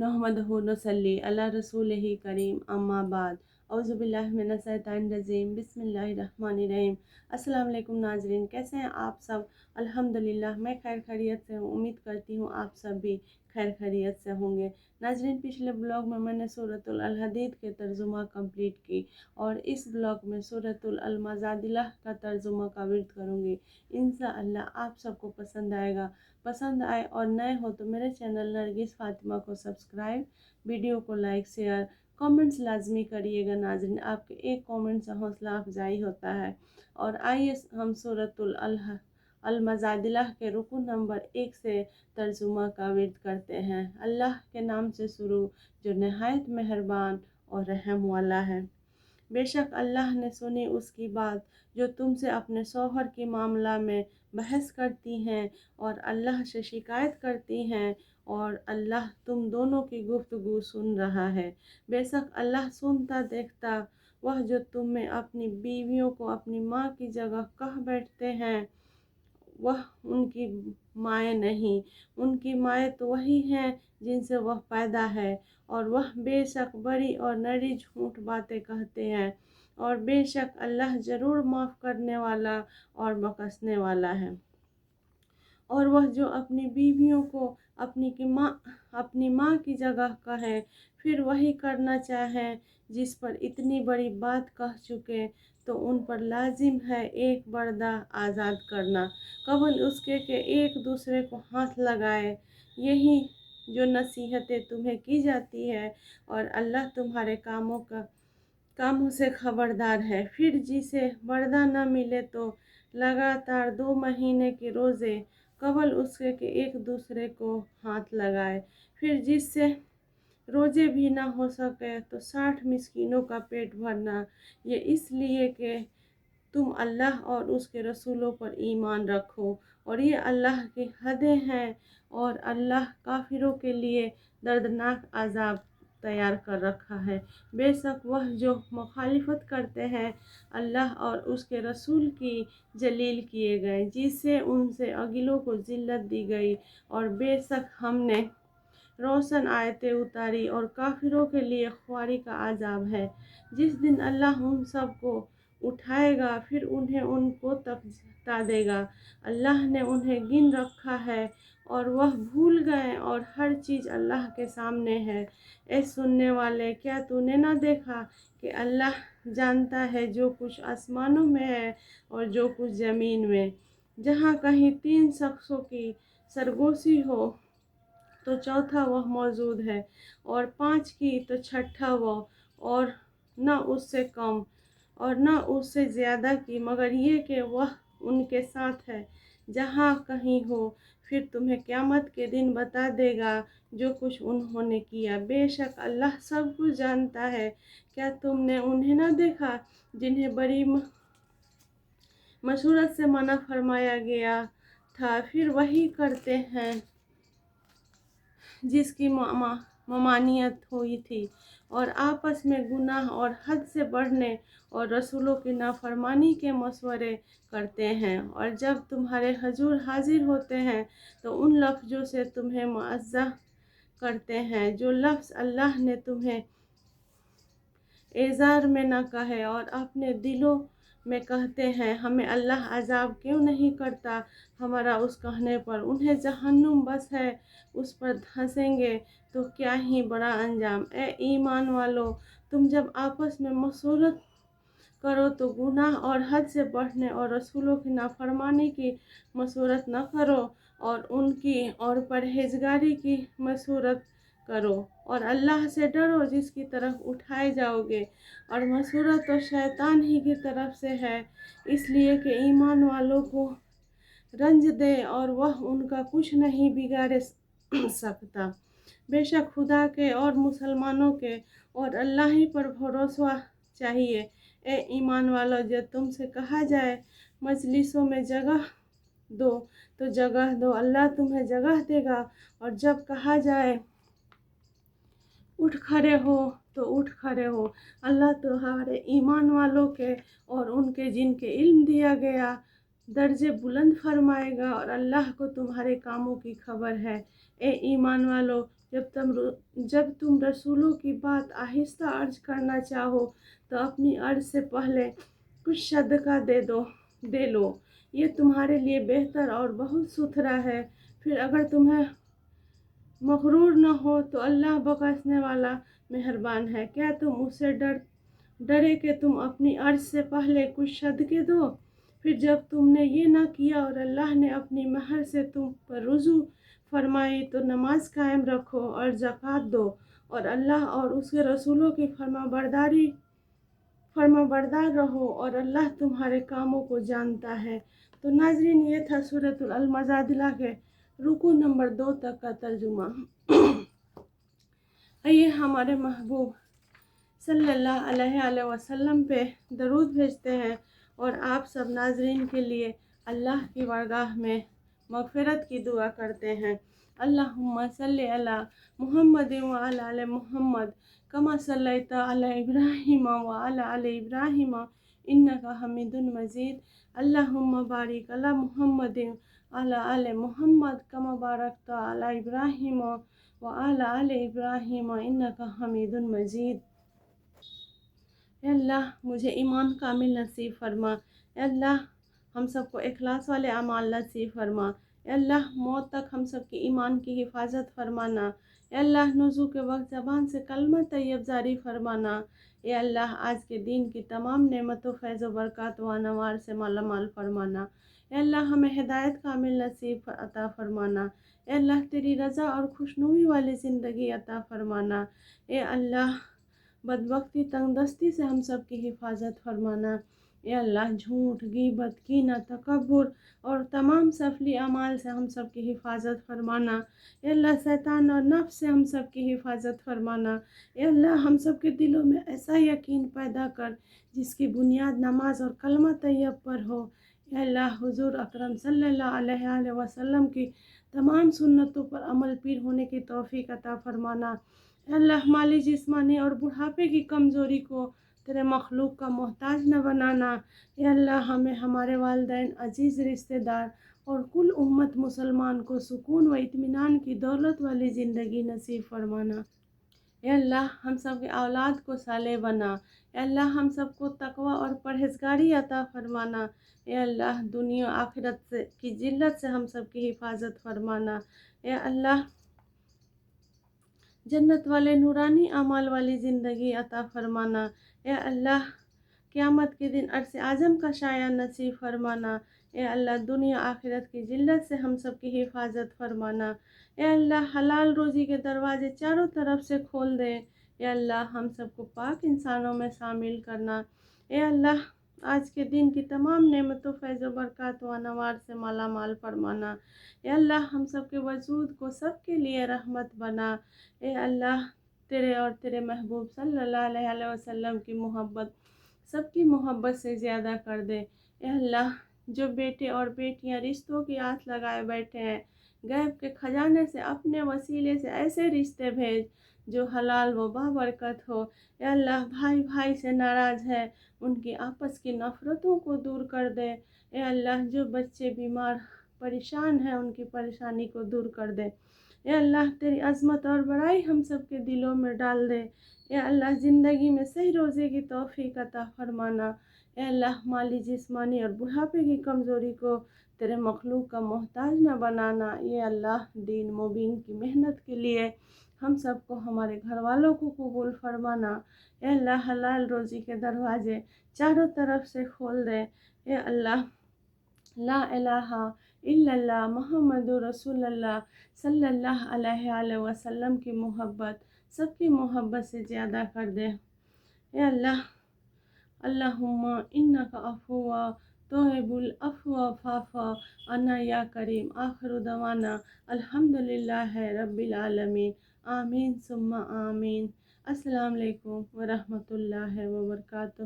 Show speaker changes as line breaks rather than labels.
नहमदहु नसल्ली अला रसूलिही करीम अम्मा बाद औज़ु बिल्लाहि मिनश शैतानिर रजीम बिस्मिल्लाहिर्रहमानिर्रहीम। अस्सलाम वालेकुम नाज़रीन, कैसे हैं आप सब? अल्हम्दुलिल्लाह मैं खैर खैरियत से हूँ। उम्मीद करती हूँ आप सब भी खैर खैरियत से होंगे। नाज़रीन, पिछले ब्लॉग में मैंने सूरतुल अल हदीद के तर्जुमा कंप्लीट की और इस ब्लॉग में सूरतुल अल मजादिला का तर्जुमा का विर्द करूँगी। इंशाअल्लाह आप सबको पसंद आएगा। पसंद आए और नए हो तो मेरे चैनल नरगिस फातिमा को सब्सक्राइब, वीडियो को लाइक शेयर कमेंट्स लाजमी करिएगा। नाज़रीन, आपके एक कमेंट से हौसला अफजाई होता है। और आइए हम सूरतुल अल मजादिला के रुकू नंबर 1 से तर्जुमा का विर्द करते हैं। अल्लाह के नाम से शुरू जो नहायत मेहरबान और रहम वाला है। बेशक अल्लाह ने सुनी उसकी बात जो तुमसे अपने शौहर के मामला में बहस करती हैं और अल्लाह से शिकायत करती हैं, और अल्लाह तुम दोनों की गुफ्तगू सुन रहा है। बेशक अल्लाह सुनता देखता वह जो तुम में अपनी बीवियों को अपनी माँ की जगह कह बैठते हैं, वह उनकी माएँ नहीं, उनकी माएँ तो वही हैं जिनसे वह पैदा है, और वह बेशक बड़ी और नरी झूठ बातें कहते हैं, और बेशक अल्लाह ज़रूर माफ़ करने वाला और बख्शने वाला है। और वह जो अपनी बीवियों को अपनी माँ की जगह कहे, फिर वही करना चाहें जिस पर इतनी बड़ी बात कह चुके, तो उन पर लाजिम है एक पर्दा आज़ाद करना, कबल उसके के एक दूसरे को हाथ लगाए। यही जो नसीहतें तुम्हें की जाती है, और अल्लाह तुम्हारे कामों से खबरदार है। फिर जिसे पर्दा न मिले तो लगातार 2 महीने के रोज़े कबल उसके कि एक दूसरे को हाथ लगाए। फिर जिससे रोज़े भी ना हो सके तो 60 मिस्कीनों का पेट भरना, ये इसलिए कि तुम अल्लाह और उसके रसूलों पर ईमान रखो। और ये अल्लाह की हदें हैं, और अल्लाह काफिरों के लिए दर्दनाक अजाब तैयार कर रखा है। बेशक वह जो मुखालिफत करते हैं अल्लाह और उसके रसूल की जलील किए गए, जिससे उनसे अगिलों को जिल्लत दी गई, और बेशक हमने रोशन आयतें उतारी, और काफिरों के लिए ख्वारी का आज़ाब है। जिस दिन अल्लाह उन सब को उठाएगा, फिर उन्हें उनको तपता देगा। अल्लाह ने उन्हें गिन रखा है और वह भूल गए, और हर चीज़ अल्लाह के सामने है। ए सुनने वाले, क्या तूने ना देखा कि अल्लाह जानता है जो कुछ आसमानों में है और जो कुछ ज़मीन में। जहाँ कहीं 3 शख्सों की सरगोशी हो तो चौथा वह मौजूद है, और 5 की तो छठा वह, और न उससे कम और न उससे ज़्यादा की, मगर ये कि वह उनके साथ है जहाँ कहीं हो। फिर तुम्हें क़यामत के दिन बता देगा जो कुछ उन्होंने किया। बेशक अल्लाह सब कुछ जानता है। क्या तुमने उन्हें न देखा जिन्हें बड़ी मशूरत से मना फरमाया गया था, फिर वही करते हैं जिसकी ममानियत हुई थी, और आपस में गुनाह और हद से बढ़ने और रसूलों की नाफरमानी के मशवरे करते हैं। और जब तुम्हारे हजूर हाजिर होते हैं तो उन लफ्ज़ों से तुम्हें मुअज़्ज़ा करते हैं जो लफ्ज़ अल्लाह ने तुम्हें एज़ार में न कहे, और अपने दिलों में कहते हैं हमें अल्लाह अजाब क्यों नहीं करता हमारा उस कहने पर। उन्हें जहन्नुम बस है, उस पर धंसेंगे तो क्या ही बड़ा अंजाम। ए ईमान वालों, तुम जब आपस में मशवरत करो तो गुनाह और हद से बढ़ने और रसूलों की नाफरमानी की मशवरत न करो, और उनकी और परहेजगारी की मशवरत करो, और अल्लाह से डरो जिसकी तरफ उठाए जाओगे। और मशवरत तो शैतान ही की तरफ से है, इसलिए कि ईमान वालों को रंज दे और वह उनका कुछ नहीं बिगाड़ सकता। बेशक खुदा के और मुसलमानों के और अल्लाह ही पर भरोसा चाहिए। ए ईमान वालों, जब तुमसे कहा जाए मजलिसों में जगह दो तो जगह दो, अल्लाह तुम्हें जगह देगा। और जब कहा जाए उठ खड़े हो तो उठ खड़े हो, अल्लाह तुम्हारे ईमान वालों के और उनके जिनके इल्म दिया गया दर्जे बुलंद फरमाएगा, और अल्लाह को तुम्हारे कामों की खबर है। ए ईमान वालों, جب تم رسولوں کی بات آہستہ عرض کرنا چاہو تو اپنی عرض سے پہلے کچھ صدقہ دے لو، یہ تمہارے لیے بہتر اور بہت ستھرا ہے۔ پھر اگر تمہیں مغرور نہ ہو تو اللہ بخشنے والا مہربان ہے۔ کیا تم اس سے ڈرے کہ تم اپنی عرض سے پہلے کچھ صدقے دو؟ پھر جب تم نے یہ نہ کیا اور اللہ نے اپنی مہر سے تم پر رجوع فرمائی تو نماز قائم رکھو اور زکوٰۃ دو اور اللہ اور اس کے رسولوں کی فرما بردار رہو، اور اللہ تمہارے کاموں کو جانتا ہے۔ تو ناظرین، یہ تھا سورۃ المجادلہ کے رکوع نمبر 2 تک کا ترجمہ۔ آئیے ہمارے محبوب صلی اللہ علیہ وسلم پہ درود بھیجتے ہیں اور آپ سب ناظرین کے لیے اللہ کی بارگاہ میں مغفرت کی دعا کرتے ہیں۔ اللہم صلی علی محمد وعلی آل محمد کما صلیت علی ابراہیم وعلی آل ابراہیم انک حمید مجید۔ اللہم بارک علی محمد وعلی آل محمد کما بارکت علی ابراہیم وعلی آل ابراہیم انک حمید مجید۔ اے اللہ مجھے ایمان کامل نصیب فرما۔ اے اللہ ہم سب کو اخلاص والے اعمال نصیب فرما۔ اے اللہ موت تک ہم سب کی ایمان کی حفاظت فرمانا۔ اے اللہ نزول کے وقت زبان سے کلمہ طیب جاری فرمانا۔ اے اللہ آج کے دین کی تمام نعمتوں، فیض و برکات و انوار سے مالا مال فرمانا۔ اے اللہ ہمیں ہدایت کامل نصیب عطا فرمانا۔ اے اللہ تیری رضا اور خوشنودی والی زندگی عطا فرمانا۔ اے اللہ بدبختی، تنگ دستی سے ہم سب کی حفاظت فرمانا۔ اے اللہ جھوٹ، غیبت، کینہ، تکبر اور تمام سفلی اعمال سے ہم سب کی حفاظت فرمانا۔ اے اللہ شیطان اور نفس سے ہم سب کی حفاظت فرمانا۔ اے اللہ ہم سب کے دلوں میں ایسا یقین پیدا کر جس کی بنیاد نماز اور کلمہ طیب پر ہو۔ اے اللہ حضور اکرم صلی اللہ علیہ وسلم کی تمام سنتوں پر عمل پیر ہونے کی توفیق عطا فرمانا۔ اے اللہ مالی، جسمانی اور بڑھاپے کی کمزوری کو تیرے مخلوق کا محتاج نہ بنانا۔ اے اللہ ہمیں، ہمارے والدین، عزیز رشتہ دار اور کل امت مسلمان کو سکون و اطمینان کی دولت والی زندگی نصیب فرمانا۔ اے اللہ ہم سب کے اولاد کو صالح بنا۔ اے اللہ ہم سب کو تقوی اور پرہیزگاری عطا فرمانا۔ اے اللہ دنیا و آخرت کی ذلت سے ہم سب کی حفاظت فرمانا۔ اے اللہ جنت والے نورانی اعمال والی زندگی عطا فرمانا۔ اے اللہ قیامت کے دن عرش اعظم کا سایہ نصیب فرمانا۔ اے اللہ دنیا آخرت کی ذلت سے ہم سب کی حفاظت فرمانا۔ اے اللہ حلال روزی کے دروازے چاروں طرف سے کھول دے۔ اے اللہ ہم سب کو پاک انسانوں میں شامل کرنا۔ اے اللہ آج کے دن کی تمام نعمتوں، فیض و برکات و انوار سے مالا مال فرمانا۔ اے اللہ ہم سب کے وجود کو سب کے لیے رحمت بنا۔ اے اللہ تیرے اور تیرے محبوب صلی اللہ علیہ وسلم کی محبت سب کی محبت سے زیادہ کر دے۔ اے اللہ جو بیٹے اور بیٹیاں رشتوں کی آس لگائے بیٹھے ہیں، غیب کے خزانے سے اپنے وسیلے سے ایسے رشتے بھیج جو حلال و بابرکت ہو۔ اے اللہ بھائی بھائی سے ناراض ہے، ان کی آپس کی نفرتوں کو دور کر دے۔ اے اللہ جو بچے بیمار پریشان ہیں، ان کی پریشانی کو دور کر دے۔ اے اللہ تیری عظمت اور بڑائی ہم سب کے دلوں میں ڈال دے۔ اے اللہ زندگی میں صحیح روزے کی توفیق عطا فرمانا۔ اے اللہ مالی، جسمانی اور بڑھاپے کی کمزوری کو تیرے مخلوق کا محتاج نہ بنانا۔ اے اللہ دین مبین کی محنت کے لیے ہم سب کو، ہمارے گھر والوں کو قبول فرمانا۔ اے اللہ حلال روزی کے دروازے چاروں طرف سے کھول دے۔ اے اللہ لا الہ الا اللہ محمد رسول اللہ صلی اللہ علیہ وسلم کی محبت سب کی محبت سے زیادہ کر دے۔ اے اللہ اللہم انک عفو تحب العفو فاعف عنا یا کریم۔ آخر دعوانا الحمدللہ رب العالمین، آمین ثم آمین۔ السلام علیکم ورحمۃ اللہ وبرکاتہ۔